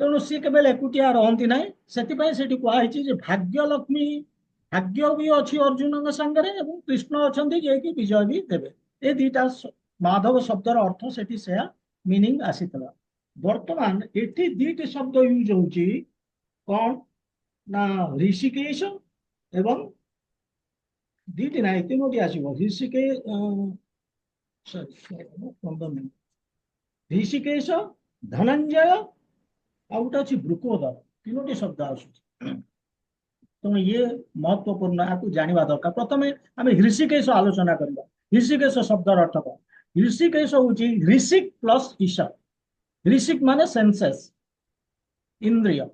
ତେଣୁ ସିଏ କେବେ ଏକୁଟିଆ ରହନ୍ତି ନାହିଁ। ସେଥିପାଇଁ ସେଠି କୁହାହେଇଛି ଯେ ଭାଗ୍ୟଲକ୍ଷ୍ମୀ, ଭାଗ୍ୟ ବି ଅଛି ଅର୍ଜୁନଙ୍କ ସାଙ୍ଗରେ ଏବଂ କୃଷ୍ଣ ଅଛନ୍ତି ଯିଏକି ବିଜୟ ବି ଦେବେ। ଏ ଦିଟା ମାଧବ ଶବ୍ଦର ଅର୍ଥ ସେଠି ସେୟା ମିନିଂ ଆସିଥିଲା। ବର୍ତ୍ତମାନ ଏଠି ଦିଟି ଶବ୍ଦ ୟୁଜ ହଉଛି କଣ ନା ଋଷିକେଶ ଏବଂ ଦିଟି ନାହିଁ ତିନୋଟି ଆସିବ ଋଷିକେଶ, ଧନଞ୍ଜୟ ଆଉ ଗୋଟେ ଅଛି ବୃକୋଦର, ତିନୋଟି ଶବ୍ଦ ଆସୁଛି। ତେଣୁ ଇଏ ମହତ୍ୱପୂର୍ଣ୍ଣ, ଏହାକୁ ଜାଣିବା ଦରକାର। ପ୍ରଥମେ ଆମେ ଋଷିକେଶ ଆଲୋଚନା କରିବା। ଋଷିକେଶ ଶବ୍ଦର ଅର୍ଥ କଣ? ଋଷିକେଶ ହଉଛି ଋଷିକ ପ୍ଲସ୍ ଈଶ। ଋଷିକ ମାନେ ସେନ୍ସେସ୍, ଇନ୍ଦ୍ରିୟ,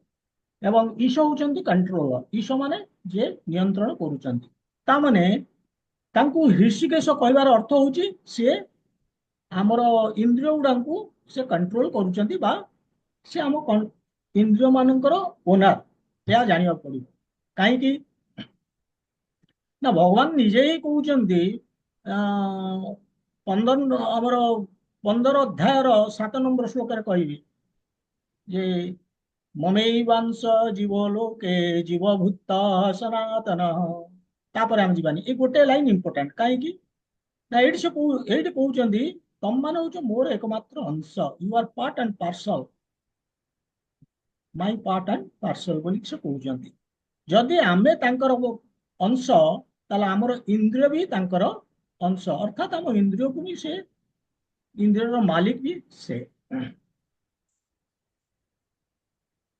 ଏବଂ ଈଶ ହଉଛନ୍ତି କଣ୍ଟ୍ରୋଲର। ଈଶ ମାନେ ଯିଏ ନିୟନ୍ତ୍ରଣ କରୁଛନ୍ତି। ତାମାନେ ତାଙ୍କୁ ଋଷିକେଶ କହିବାର ଅର୍ଥ ହଉଛି ସିଏ ଆମର ଇନ୍ଦ୍ରିୟ ଗୁଡାକୁ ସେ କଣ୍ଟ୍ରୋଲ କରୁଛନ୍ତି ବା ସେ ଆମ ଇନ୍ଦ୍ରିୟ ମାନଙ୍କର ଓନର, ଏହା ଜାଣିବାକୁ ପଡିବ। କାହିଁକି ନା ଭଗବାନ ନିଜେ ହିଁ କହୁଛନ୍ତି 15 ଅଧ୍ୟାୟର 7 ନମ୍ବର ଶ୍ଲୋକରେ କହିବି ଯେ ମମୈବାଂଶ ଜୀବ ଲୋକେ ଜୀବଭୂତ ସନାତନ। ତାପରେ ଆମେ ଯିବାନି, ଏ ଗୋଟେ ଲାଇନ ଇମ୍ପୋର୍ଟାଣ୍ଟ। କାହିଁକି ନା ଏଇଠି କହୁଛନ୍ତି ତମମାନେ ହଉଛ ମୋର ଏକମାତ୍ର ଅଂଶ, you are part and parcel, my part and parcel ବୋଲି ସେ କହୁଛନ୍ତି। ଯଦି ଆମେ ତାଙ୍କର ଅଂଶ ତାହେଲେ ଆମର ଇନ୍ଦ୍ରିୟ ବି ତାଙ୍କର ଅଂଶ, ଅର୍ଥାତ ଆମ ଇନ୍ଦ୍ରିୟକୁ ବି ସେ, ଇନ୍ଦ୍ରିୟର ମାଲିକ ବି ସେ।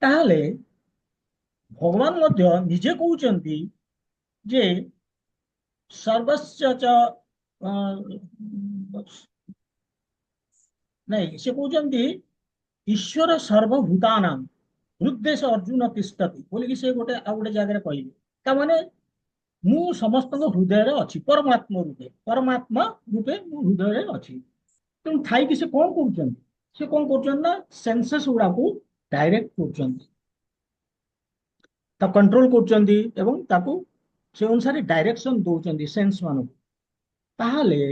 ତାହେଲେ ଭଗବାନ ମଧ୍ୟ ନିଜେ କହୁଛନ୍ତି ଯେ ସର୍ବସ୍ୟ ଚ ନାଇଁ, ସେ କହୁଛନ୍ତି ଈଶ୍ୱର ସର୍ବଭୂତାନାଂ ହୃଦ୍ଦେଶ ଅର୍ଜୁନ ତିଷ୍ଠତି ବୋଲିକି ସେ ଆଉ ଗୋଟେ ଜାଗାରେ କହିବେ। ତାମାନେ ମୁଁ ସମସ୍ତଙ୍କ ହୃଦୟରେ ଅଛି, ପରମାତ୍ମା ରୂପେ ମୁଁ ହୃଦୟରେ ଅଛି। ତେଣୁ ଥାଇକି ସେ କଣ କରୁଛନ୍ତି? ସେ କଣ କରୁଛନ୍ତି ନା ସେନ୍ସେସ୍ ଗୁଡାକୁ ଡାଇରେକ୍ଟ କରୁଛନ୍ତି, ତାକୁ କଣ୍ଟ୍ରୋଲ କରୁଛନ୍ତି ଏବଂ ତାକୁ ସେ ଅନୁସାରେ ଡାଇରେକ୍ସନ ଦଉଛନ୍ତି ସେନ୍ସ ମାନଙ୍କୁ। ତାହେଲେ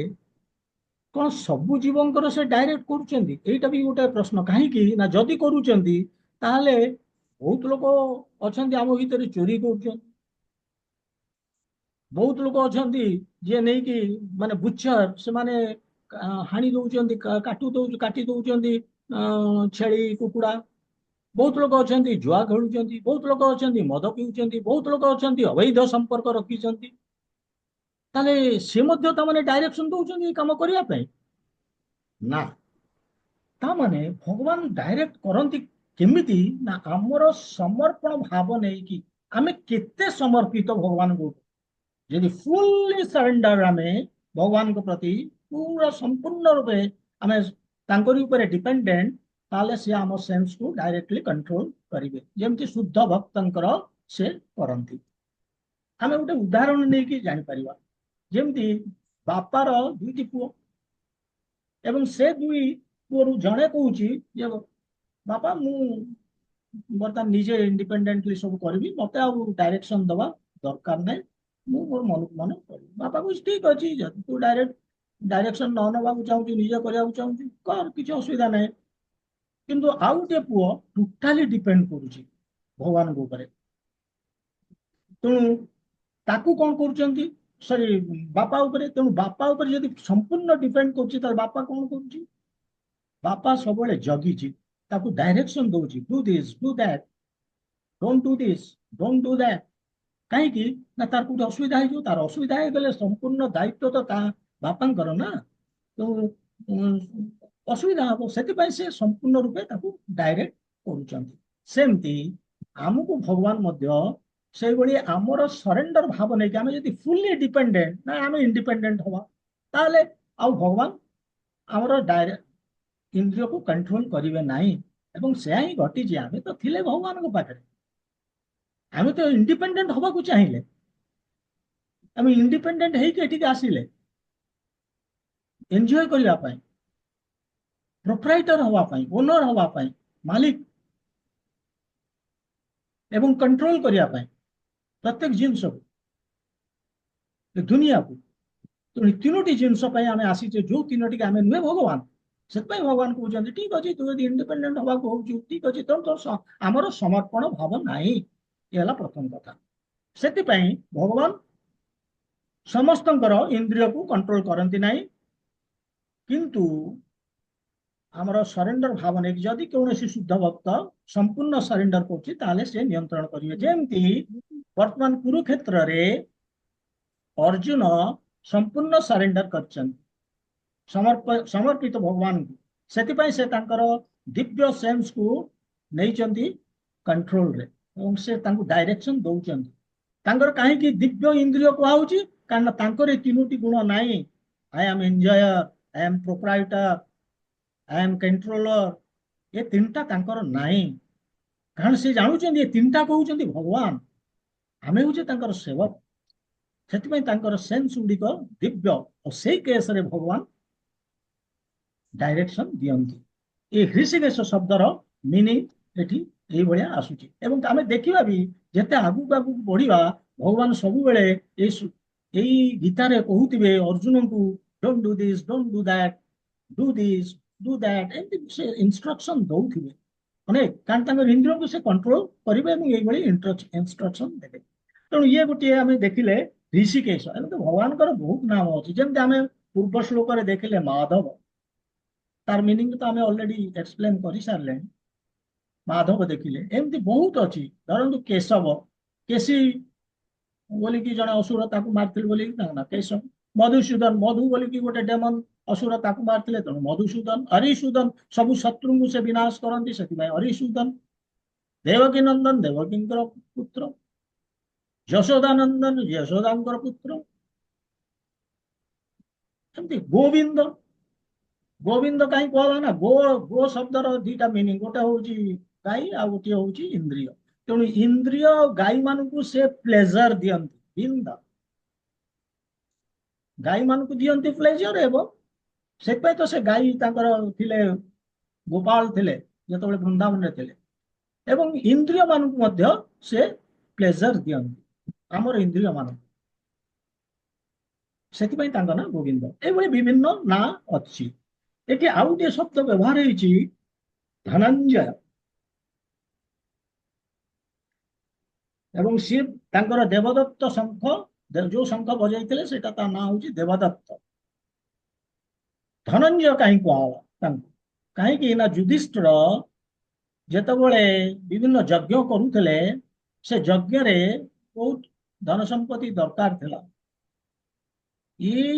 କଣ ସବୁ ଜୀବଙ୍କର ସେ ଡାଇରେକ୍ଟ କରୁଛନ୍ତି? ଏଇଟା ବି ଗୋଟେ ପ୍ରଶ୍ନ। କାହିଁକି ନା ଯଦି କରୁଛନ୍ତି ତାହେଲେ ବହୁତ ଲୋକ ଅଛନ୍ତି ଆମ ଭିତରେ ଚୋରି କରୁଛନ୍ତି, ବହୁତ ଲୋକ ଅଛନ୍ତି ଯିଏ ନେଇକି ମାନେ ବୁଚର, ସେମାନେ ହାଣି ଦଉଛନ୍ତି, କାଟି ଦଉଛନ୍ତି ଛେଳି କୁକୁଡା। ବହୁତ ଲୋକ ଅଛନ୍ତି ଜୁଆ ଖେଳୁଛନ୍ତି, ବହୁତ ଲୋକ ଅଛନ୍ତି ମଦ ପିଉଛନ୍ତି, ବହୁତ ଲୋକ ଅଛନ୍ତି ଅବୈଧ ସମ୍ପର୍କ ରଖିଛନ୍ତି। ତାହେଲେ ସେ ମଧ୍ୟ ତାମାନେ ଡାଇରେକ୍ସନ ଦଉଛନ୍ତି ଏ କାମ କରିବା ପାଇଁ? ନା। ତାମାନେ ଭଗବାନ ଡାଇରେକ୍ଟ କରନ୍ତି କେମିତି ନା ଆମର ସମର୍ପଣ ଭାବ ନେଇକି ଆମେ କେତେ ସମର୍ପିତ ଭଗବାନଙ୍କୁ। ଯଦି ଫୁଲି ସରେଣ୍ଡର ଆମେ ଭଗବାନଙ୍କ ପ୍ରତି ପୁରା ସମ୍ପୂର୍ଣ୍ଣ ରୂପେ ଆମେ ତାଙ୍କରି ଉପରେ ଡିପେଣ୍ଡେଣ୍ଟ, ତାହେଲେ ସେ ଆମ ସେନ୍ସକୁ ଡାଇରେକ୍ଟଲି କଣ୍ଟ୍ରୋଲ କରିବେ, ଯେମିତି ଶୁଦ୍ଧ ଭକ୍ତଙ୍କର ସେ କରନ୍ତି। ଆମେ ଗୋଟେ ଉଦାହରଣ ନେଇକି ଜାଣିପାରିବା। ଯେମିତି ବାପାର ଦୁଇଟି ପୁଅ ଏବଂ ସେ ଦୁଇ ପୁଅରୁ ଜଣେ କହୁଛି ଯେ ବାପା ମୁଁ ବର୍ତ୍ତମାନ ନିଜେ ଇଣ୍ଡିପେଣ୍ଡେଣ୍ଟଲି ସବୁ କରିବି, ମତେ ଆଉ ଡାଇରେକ୍ସନ ଦବା ଦରକାର ନାହିଁ, ମୁଁ ମୋର ମନକୁ ମନ କରିବି। ବାପା କହୁଛି ଠିକ ଅଛି, ଯଦି ତୁ ଡାଇରେକ୍ସନ ନ ନେବାକୁ ଚାହୁଁଛୁ, ନିଜେ କରିବାକୁ ଚାହୁଁଛୁ କର, କିଛି ଅସୁବିଧା ନାହିଁ। କିନ୍ତୁ ଆଉ ଗୋଟେ ପୁଅ ଟୋଟାଲି ଡିପେଣ୍ଡ କରୁଛି ଭଗବାନଙ୍କ ଉପରେ। ତେଣୁ ତାକୁ କଣ କରୁଛନ୍ତି, ସରି ବାପା ଉପରେ। ତେଣୁ ବାପା ଉପରେ ଯଦି ସମ୍ପୂର୍ଣ୍ଣ ଡିପେଣ୍ଡ କରୁଛି ତାହେଲେ ବାପା କଣ କରୁଛି? ବାପା ସବୁବେଳେ ଜଗିଛି, ତାକୁ ଡାଇରେକ୍ସନ ଦଉଛି, do this do that, don't do this don't do that. କାହିଁକି ନା ତାର କୋଉଠି ଅସୁବିଧା ହେଇଯିବ, ତାର ଅସୁବିଧା ହେଇଗଲେ ସମ୍ପୂର୍ଣ୍ଣ ଦାୟିତ୍ୱ ତ ତା ବାପାଙ୍କର ନା। ତେଣୁ ଅସୁବିଧା ହବ, ସେଥିପାଇଁ ସେ ସମ୍ପୂର୍ଣ୍ଣ ରୂପେ ତାକୁ ଡାଇରେକ୍ଟ କରୁଛନ୍ତି। ସେମିତି ଆମକୁ ଭଗବାନ ମଧ୍ୟ ସେଇଭଳି ଆମର ସରେଣ୍ଡର ଭାବ ନେଇକି ଆମେ ଯଦି ଫୁଲି ଡିପେଣ୍ଡେଣ୍ଟ, ନା ଆମେ ଇଣ୍ଡିପେଣ୍ଡେଣ୍ଟ ହବା, ତାହେଲେ ଆଉ ଭଗବାନ ଆମର ଇନ୍ଦ୍ରିୟକୁ କଣ୍ଟ୍ରୋଲ କରିବେ ନାହିଁ। ଏବଂ ସେୟା ହିଁ ଘଟିଛି। ଆମେ ତ ଥିଲେ ଭଗବାନଙ୍କ ପାଖରେ, ଆମେ ତ ଇଣ୍ଡିପେଣ୍ଡେଣ୍ଟ ହବାକୁ ଚାହିଁଲେ, ଆମେ ଇଣ୍ଡିପେଣ୍ଡେଣ୍ଟ ହେଇକି ଏଠିକି ଆସିଲେ ଏନ୍ଜୟ କରିବା ପାଇଁ, ପ୍ରୋପ୍ରାଇଟର ହବା ପାଇଁ, ଓନର ହବା ପାଇଁ, ମାଲିକ ଏବଂ କଣ୍ଟ୍ରୋଲ କରିବା ପାଇଁ ପ୍ରତ୍ୟେକ ଜିନିଷକୁ, ଦୁନିଆକୁ। ତେଣୁ ତିନୋଟି ଜିନିଷ ପାଇଁ ଆମେ ଆସିଛେ, ଯୋଉ ତିନୋଟିକି ଆମେ ନୁହେଁ ଭଗବାନ, ସେଥିପାଇଁ ଭଗବାନ କହୁଛନ୍ତି ଠିକ ଅଛି, ତୁ ଯଦି ଇଣ୍ଡିପେଣ୍ଡେଣ୍ଟ ହବାକୁ ହଉଛୁ ଠିକ ଅଛି, ତେଣୁ ଆମର ସମର୍ପଣ ଭାବ ନାହିଁ। ଏ ହେଲା ପ୍ରଥମ କଥା। ସେଥିପାଇଁ ଭଗବାନ ସମସ୍ତଙ୍କର ଇନ୍ଦ୍ରିୟକୁ କଣ୍ଟ୍ରୋଲ କରନ୍ତି ନାହିଁ, କିନ୍ତୁ ଆମର ସରେଣ୍ଡର ଭାବ ନେଇକି ଯଦି କୌଣସି ଶୁଦ୍ଧ ଭକ୍ତ ସମ୍ପୂର୍ଣ୍ଣ ସରେଣ୍ଡର କରୁଛି ତାହେଲେ ସେ ନିୟନ୍ତ୍ରଣ କରିବେ। ଯେମିତି ବର୍ତ୍ତମାନ କୁରୁକ୍ଷେତ୍ରରେ ଅର୍ଜୁନ ସମ୍ପୂର୍ଣ୍ଣ ସରେଣ୍ଡର କରିଛନ୍ତି, ସମର୍ପିତ ଭଗବାନଙ୍କୁ। ସେଥିପାଇଁ ସେ ତାଙ୍କର ଦିବ୍ୟ ସେନ୍ସକୁ ନେଇଛନ୍ତି କଣ୍ଟ୍ରୋଲରେ, ଏବଂ ସେ ତାଙ୍କୁ ଡାଇରେକ୍ସନ ଦଉଛନ୍ତି। ତାଙ୍କର କାହିଁକି ଦିବ୍ୟ ଇନ୍ଦ୍ରିୟ କୁହାହଉଛି? କାରଣ ତାଙ୍କର ଏ ତିନୋଟି ଗୁଣ ନାହିଁ। I am enjoyer, I am proprietor, I am controller, ଏ ତିନିଟା ତାଙ୍କର ନାହିଁ। କାରଣ ସେ ଜାଣୁଛନ୍ତି ଏ ତିନିଟା କହୁଛନ୍ତି ଭଗବାନ, ଆମେ ହଉଛେ ତାଙ୍କର ସେବକ। ସେଥିପାଇଁ ତାଙ୍କର ସେନ୍ସ ଗୁଡ଼ିକ ଦିବ୍ୟ, ଆଉ ସେଇ କେସରେ ଭଗବାନ ଡାଇରେକ୍ସନ ଦିଅନ୍ତି। ଏ ହୃଷିକେଶ ଶବ୍ଦର ମିନିଂ ଏଠି ଏଇଭଳିଆ ଆସୁଛି। ଏବଂ ଆମେ ଦେଖିବା ବି ଯେତେ ଆଗକୁ ଆଗକୁ ବଢିବା, ଭଗବାନ ସବୁବେଳେ ଏଇ ଗୀତାରେ କହୁଥିବେ ଅର୍ଜୁନଙ୍କୁ, don't do this, don't do that, do this, do that, ଏମିତି ସେ ଇନଷ୍ଟ୍ରକ୍ସନ ଦଉଥିବେ ଅନେକ। କାରଣ ତାଙ୍କର ଇନ୍ଦ୍ରିୟକୁ ସେ କଣ୍ଟ୍ରୋଲ କରିବେ ଏବଂ ଏଇଭଳି ଇନଷ୍ଟ୍ରକ୍ସନ ଦେବେ। ତେଣୁ ଇଏ ଗୋଟିଏ ଆମେ ଦେଖିଲେ ଋଷିକେଶ। ଏମିତି ଭଗବାନଙ୍କର ବହୁତ ନାମ ଅଛି। ଯେମିତି ଆମେ ପୂର୍ବ ଶ୍ଲୋକରେ ଦେଖିଲେ ମାଧବ, ତାର ମିନିଂ ତ ଆମେ ଅଲରେଡି ଏକ୍ସପ୍ଲେନ କରିସାରିଲେଣି। ମାଧବ ଦେଖିଲେ ଏମିତି ବହୁତ ଅଛି। ଧରନ୍ତୁ କେଶବ, କେଶୀ ବୋଲିକି ଜଣେ ଅସୁର ତାକୁ ମାରିଥିଲେ ବୋଲିକି ତାଙ୍କ ନା କେଶବ। ମଧୁସୂଦନ, ମଧୁ ବୋଲିକି ଗୋଟେ ଡେମନ ଅସୁର ତାକୁ ମାରିଥିଲେ, ତେଣୁ ମଧୁସୂଦନ। ହରିସୂଦନ, ସବୁ ଶତ୍ରୁଙ୍କୁ ସେ ବିନାଶ କରନ୍ତି, ସେଥିପାଇଁ ହରିସୂଦନ। ଦେବକୀ ନନ୍ଦନ, ଦେବକୀଙ୍କର ପୁତ୍ର। ଯଶୋଦାନନ୍ଦନ, ଯଶୋଦାଙ୍କର ପୁତ୍ର। ଏମିତି ଗୋବିନ୍ଦ, ଗୋବିନ୍ଦ କାହିଁ କୁହାଗଲା ନା, ଗୋ ଶବ୍ଦର ଦିଟା ମିନିଂ, ଗୋଟେ ହଉଛି ଗାଈ ଆଉ ଗୋଟିଏ ହଉଛି ଇନ୍ଦ୍ରିୟ। ତେଣୁ ଇନ୍ଦ୍ରିୟ ଗାଈ ମାନଙ୍କୁ ସେ ପ୍ଲେଜର ଦିଅନ୍ତି, ବିନ୍ଦ ଗାଈ ମାନଙ୍କୁ ଦିଅନ୍ତି ପ୍ଲେଜର। ଏବଂ ସେଥିପାଇଁ ତ ସେ ଗାଈ ତାଙ୍କର ଥିଲେ, ଗୋପାଳ ଥିଲେ ଯେତେବେଳେ ବୃନ୍ଦାବନରେ ଥିଲେ। ଏବଂ ଇନ୍ଦ୍ରିୟ ମାନଙ୍କୁ ମଧ୍ୟ ସେ ପ୍ଲେଜର ଦିଅନ୍ତି, ଆମର ଇନ୍ଦ୍ରିୟ ମାନଙ୍କୁ। ସେଥିପାଇଁ ତାଙ୍କ ନାଁ ଗୋବିନ୍ଦ। ଏଇଭଳି ବିଭିନ୍ନ ନାଁ ଅଛି। ଏଠି ଆଉ ଗୋଟିଏ ଶବ୍ଦ ବ୍ୟବହାର ହେଇଛି, ଧନଞ୍ଜୟ। ଏବଂ ସିଏ ତାଙ୍କର ଦେବଦତ୍ତ ଶଙ୍ଖ, ଯୋଉ ଶଙ୍ଖ ବଜାଇଥିଲେ ସେଇଟା ତା ନାଁ ହଉଛି ଦେବଦତ୍ତ। ଧନଞ୍ଜୟ କାହିଁ କୁହାଗଲା ତାଙ୍କୁ? କାହିଁକି ନା ଯୁଧିଷ୍ଠିର ଯେତେବେଳେ ବିଭିନ୍ନ ଯଜ୍ଞ କରୁଥିଲେ, ସେ ଯଜ୍ଞରେ ବହୁତ ଧନ ସମ୍ପତ୍ତି ଦରକାର ଥିଲା। ଏଇ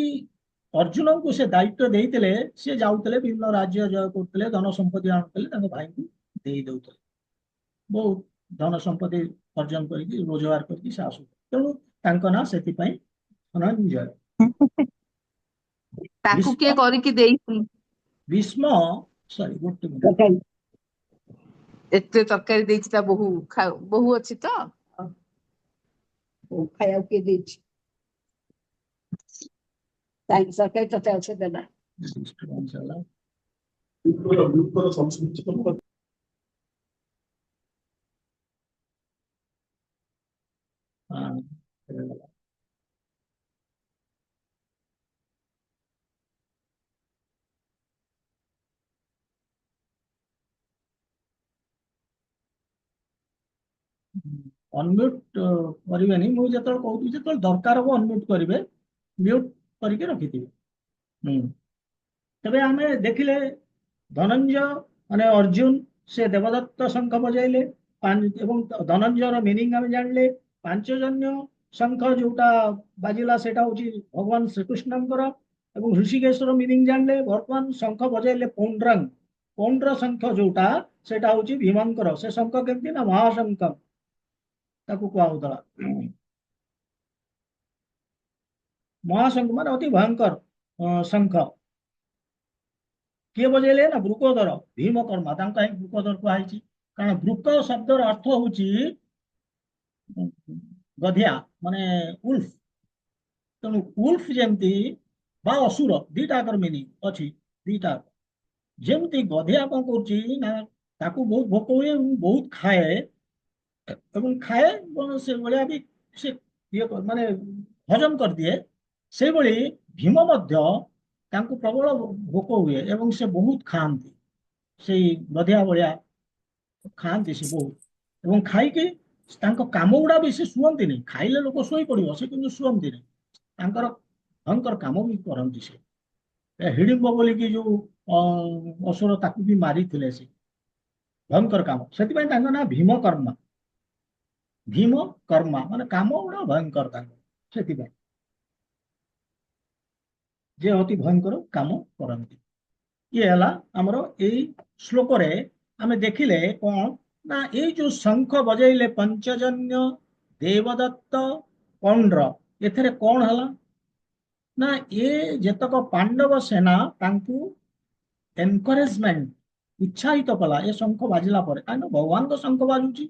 ଅର୍ଜୁନଙ୍କୁ ସେ ଦାୟିତ୍ୱ ଦେଇଥିଲେ, ସେ ଯାଉଥିଲେ ବିଭିନ୍ନ ରାଜ୍ୟ ଜୟ କରୁଥିଲେ, ଧନ ସମ୍ପତ୍ତି ଆଣୁଥିଲେ, ତାଙ୍କ ଭାଇଙ୍କୁ ଦେଇ ଦଉଥିଲେ। ବହୁତ ଧନ ସମ୍ପତ୍ତି ଅର୍ଜନ କରିକି ରୋଜଗାର କରିକି ସେ ଆସୁଥିଲେ। ତେଣୁ ତାଙ୍କ ନାଁ ସେଥିପାଇଁ ଧନଞ୍ଜୟ। ତାକୁ କିଏ ଭୀଷ୍ମ, କରିକି ଦେଇଛି? ଭୀଷ୍ମ, ସରି ଗୋଟେ ମିନିଟ। ତରକାରୀ, ଏତେ ତରକାରୀ ଦେଇଛି ତା ବୋହୂ। ବୋହୂ ଅଛି ତ, ବୋହୂ ଖାଇବାକୁ କିଏ ଦେଇଛି? କାହିଁକି ତରକାରୀ ତତେ ଅଛି ଦେଲା? ଡିଷ୍ଟର୍ବାନ୍ସ ହେଲା। ହଁ, ହେଇଗଲା। ଅନମ୍ୟୁଟ କରିବେନି, ମୁଁ ଯେତେବେଳେ କହୁଥିଲି ଯେତେବେଳେ ଦରକାର ହବ ଅନମ୍ୟୁଟ କରିବେ, ମ୍ୟୁଟ କରିକି ରଖିଥିବେ। ତେବେ ଆମେ ଦେଖିଲେ ଧନଞ୍ଜୟ ମାନେ ଅର୍ଜୁନ, ସେ ଦେବଦତ୍ତ ଶଙ୍ଖ ବଜାଇଲେ। ଏବଂ ଧନଞ୍ଜୟର ମିନିଂ ଆମେ ଜାଣିଲେ। ପାଞ୍ଚଜନ୍ୟ ଶଙ୍ଖ ଯୋଉଟା ବାଜିଲା ସେଟା ହଉଛି ଭଗବାନ ଶ୍ରୀକୃଷ୍ଣଙ୍କର। ଏବଂ ହୃଷିକେଶର ମିନିଂ ଜାଣିଲେ। ବର୍ତ୍ତମାନ ଶଙ୍ଖ ବଜାଇଲେ ପୌଣ୍ଡ୍ରଙ୍ଗ, ପୌଣ୍ଡ୍ର ଶଙ୍ଖ ଯୋଉଟା ସେଟା ହଉଛି ଭୀମଙ୍କର। ସେ ଶଙ୍ଖ କେମିତି ନା ମହାଶଙ୍ଖ ତାକୁ କୁହାହଉଥିଲା। ମହାଶଙ୍ଖ ମାନେ ଅତି ଭୟଙ୍କର ଶଙ୍ଖ। କିଏ ବଜେଇଲେ ନା ବୃକୋଦର, ଭୀମକର୍ମା। ତାଙ୍କୁ କାହିଁକି ବୃକୋଦର କୁହାଯାଇଛି? କାରଣ ବୃକ ଶବ୍ଦର ଅର୍ଥ ହଉଛି ଗଧିଆ, ମାନେ ଉଲ୍ଫ। ତେଣୁ ଉଲ୍ଫ ଯେମିତି ବା ଅସୁର, ଦିଟା ଆକର ମିନିଂ ଅଛି, ଦିଟା। ଯେମିତି ଗଧିଆ କଣ କରୁଛି ନା ତାକୁ ବହୁତ ଭୋକ ହୁଏ ଏବଂ ବହୁତ ଖାଏ, ଏବଂ ଖାଏ ସେଭଳିଆ ବି ସେ ଇଏ ମାନେ ହଜମ କରିଦିଏ। ସେଇଭଳି ଭୀମ ମଧ୍ୟ ତାଙ୍କୁ ପ୍ରବଳ ଭୋକ ହୁଏ ଏବଂ ସେ ବହୁତ ଖାଆନ୍ତି, ସେଇ ନଧିଆ ଭଳିଆ ଖାଆନ୍ତି ସେ ବହୁତ। ଏବଂ ଖାଇକି ତାଙ୍କ କାମ ଗୁଡା ବି ସେ ଶୁଅନ୍ତିନି, ଖାଇଲେ ଲୋକ ଶୋଇ ପଡିବ, ସେ କିନ୍ତୁ ଶୁଅନ୍ତିନି, ତାଙ୍କର ଭୟଙ୍କର କାମ ବି କରନ୍ତି ସେ। ହିଡିମ୍ବ ବୋଲିକି ଯୋଉ ଅସୁର, ତାକୁ ବି ମାରିଥିଲେ ସେ, ଭୟଙ୍କର କାମ, ସେଥିପାଇଁ ତାଙ୍କ ନାଁ ଭୀମକର୍ମା। ଭୀମ କର୍ମା ମାନେ କାମ ଗୁଡା ଭୟଙ୍କର ତାଙ୍କ, ସେଥିପାଇଁ ଯେ ଅତି ଭୟଙ୍କର କାମ କରନ୍ତି। ଇଏ ହେଲା ଆମର ଏଇ ଶ୍ଲୋକରେ ଆମେ ଦେଖିଲେ କଣ ନା, ଏଇ ଯୋଉ ଶଙ୍ଖ ବଜେଇଲେ ପଞ୍ଚଜନ୍ୟ, ଦେବଦତ୍ତ, ପଣ୍ଡ୍ର, ଏଥିରେ କଣ ହେଲା ନା, ଏ ଯେତକ ପାଣ୍ଡବ ସେନା ତାଙ୍କୁ ଏନକରେଜମେଣ୍ଟ, ଉତ୍ସାହିତ କଲା ଏ ଶଙ୍ଖ ବାଜିଲା ପରେ, କାରଣ ଭଗବାନଙ୍କ ଶଙ୍ଖ ବାଜୁଛି।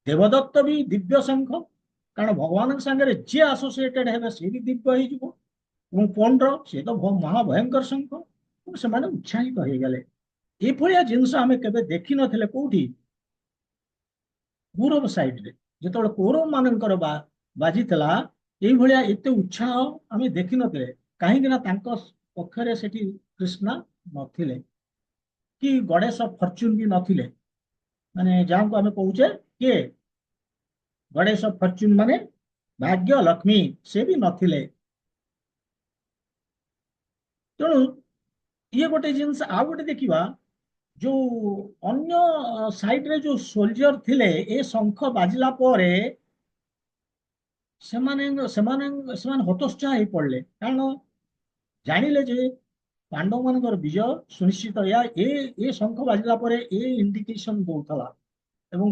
ଦେବଦତ୍ତ ବି ଦିବ୍ୟ ଶଙ୍ଖ, କାରଣ ଭଗବାନଙ୍କ ସାଙ୍ଗରେ ଯିଏ ଆସୋସିଏଟେଡ ହେବେ ସିଏ ବି ଦିବ୍ୟ ହେଇଯିବ। ଏବଂ ପଣ୍ଡ୍ର, ସେ ତ ମହାଭୟଙ୍କର ଶଙ୍ଖ। ସେମାନେ ଉତ୍ସାହିତ ହେଇଗଲେ। ଏଭଳିଆ ଜିନିଷ ଆମେ କେବେ ଦେଖିନଥିଲେ କୋଉଠି, ପୂରବ ସାଇଡରେ ଯେତେବେଳେ କୌରବ ମାନଙ୍କର ବାଜିଥିଲା, ଏଇଭଳିଆ ଏତେ ଉତ୍ସାହ ଆମେ ଦେଖିନଥିଲେ। କାହିଁକି ନା ତାଙ୍କ ପକ୍ଷରେ ସେଠି କୃଷ୍ଣା ନଥିଲେ, କି ଗଣେଶ ଫର୍ଚୁନ ବି ନଥିଲେ, ମାନେ ଯାହାକୁ ଆମେ କହୁଛେ କିଏ ଗଣେଶ ଫର୍ଚୁନ ମାନେ ଭାଗ୍ୟ ଲକ୍ଷ୍ମୀ, ସେ ବି ନଥିଲେ। ତେଣୁ ଇଏ ଗୋଟେ ଜିନିଷ। ଆଉ ଗୋଟେ ଦେଖିବା, ଯୋଉ ଅନ୍ୟ ସାଇଡରେ ଯୋଉ ସୋଲଜର ଥିଲେ, ଏ ଶଙ୍ଖ ବାଜିଲା ପରେ ସେମାନେ ସେମାନେ ସେମାନେ ହତୋତ୍ସାହ ହେଇ ପଡିଲେ, କାରଣ ଜାଣିଲେ ଯେ ପାଣ୍ଡବ ମାନଙ୍କର ବିଜୟ ସୁନିଶ୍ଚିତ। ଏ ଏ ଶଙ୍ଖ ବାଜିଲା ପରେ ଏ ଇଣ୍ଡିକେସନ ଦଉଥିଲା ଏବଂ